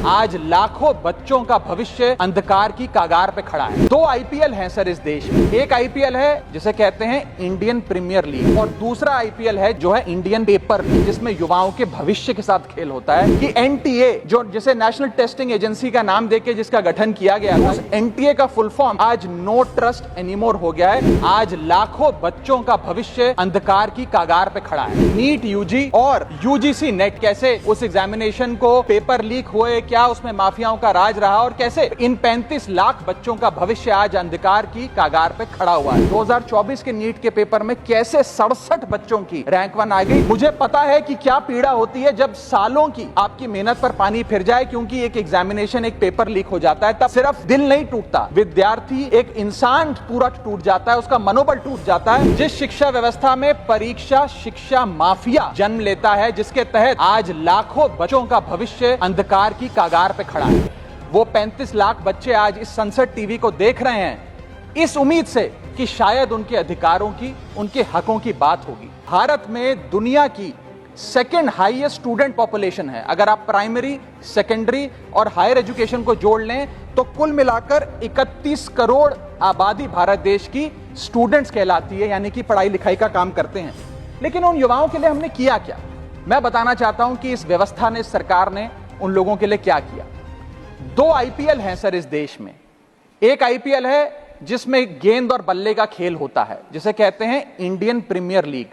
आज लाखों बच्चों का भविष्य अंधकार की कागार पे खड़ा है। 2 आईपीएल हैं सर इस देश में। एक आईपीएल है जिसे कहते हैं इंडियन प्रीमियर लीग और दूसरा आईपीएल है जो है इंडियन पेपर लीग, जिसमें युवाओं के भविष्य के साथ खेल होता है। कि एनटीए जो जिसे नेशनल टेस्टिंग एजेंसी का नाम देके जिसका गठन किया गया था, उस एनटीए का फुल फॉर्म आज नो ट्रस्ट एनीमोर हो गया है। आज लाखों बच्चों का भविष्य अंधकार की कागार पे खड़ा है। नीट यूजी और यूजीसी नेट कैसे उस एग्जामिनेशन को पेपर लीक हुए, क्या उसमें माफियाओं का राज रहा और कैसे इन 35 लाख बच्चों का भविष्य आज अंधकार की कागार पे खड़ा हुआ है। 2024 के नीट के पेपर में कैसे 67 बच्चों की रैंक 1 आ गई। मुझे पता है कि क्या पीड़ा होती है जब सालों की आपकी मेहनत पर पानी फिर जाए क्योंकि एक एग्जामिनेशन, एक पेपर लीक हो जाता है। तब सिर्फ दिल नहीं टूटता, विद्यार्थी, एक इंसान पूरा टूट जाता है, उसका मनोबल टूट जाता है। जिस शिक्षा व्यवस्था में परीक्षा शिक्षा माफिया जन्म लेता है, जिसके तहत आज लाखों बच्चों का भविष्य अंधकार की कागार पे खड़ा है, वो 35 लाख बच्चे आज इस संसद टीवी को देख रहे हैं इस उम्मीद से कि शायद उनके अधिकारों की, उनके हकों की बात होगी। भारत में दुनिया की सेकेंड हाईएस्ट स्टूडेंट पॉपुलेशन है। अगर आप प्राइमरी, सेकेंडरी और हायर एजुकेशन को जोड़ लें तो कुल मिलाकर 31 करोड़ आबादी भारत देश की स्टूडेंट्स कहलाती है, यानी कि पढ़ाई लिखाई का काम करते हैं। लेकिन उन युवाओं के लिए हमने किया क्या? मैं बताना चाहता हूं कि इस व्यवस्था ने, सरकार ने उन लोगों के लिए क्या किया। 2 आईपीएल हैं सर इस देश में। एक आईपीएल है जिसमें गेंद और बल्ले का खेल होता है, जिसे कहते हैं इंडियन प्रीमियर लीग,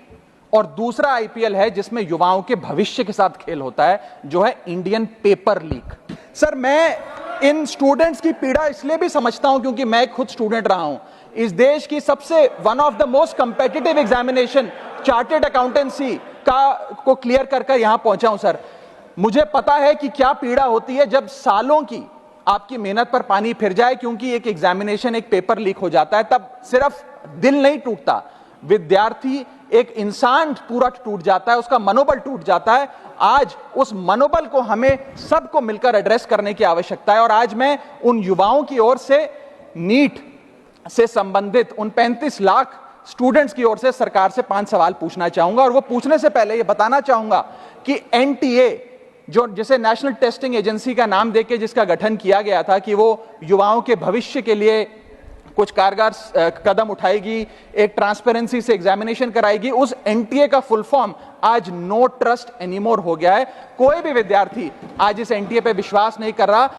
और दूसरा आईपीएल है जिसमें युवाओं के भविष्य के साथ खेल होता है, जो है इंडियन पेपर लीग। सर, मैं इन स्टूडेंट्स की पीड़ा इसलिए भी समझता हूं क्योंकि मैं खुद स्टूडेंट रहा हूं। इस देश की सबसे one of the most competitive examination chartered accountancy को क्लियर कर यहां पहुंचा हूं। सर, मुझे पता है कि क्या पीड़ा होती है जब सालों की आपकी मेहनत पर पानी फिर जाए क्योंकि एक एग्जामिनेशन, एक पेपर लीक हो जाता है। तब सिर्फ दिल नहीं टूटता, विद्यार्थी, एक इंसान पूरा टूट जाता है, उसका मनोबल टूट जाता है। आज उस मनोबल को हमें सबको मिलकर एड्रेस करने की आवश्यकता है। और आज मैं उन युवाओं की ओर से, नीट से संबंधित उन 35 लाख स्टूडेंट्स की ओर से सरकार से 5 सवाल पूछना चाहूंगा। और वो पूछने से पहले ये बताना चाहूंगा कि एनटीए जो जिसे नेशनल टेस्टिंग एजेंसी का नाम देके जिसका गठन किया गया था कि वो युवाओं के भविष्य के लिए कुछ कारगर कदम उठाएगी, एक ट्रांसपेरेंसी से एग्जामिनेशन कराएगी, उस एनटीए का फुल फॉर्म आज नो ट्रस्ट एनीमोर हो गया है। कोई भी विद्यार्थी आज इस एनटीए पे विश्वास नहीं कर रहा।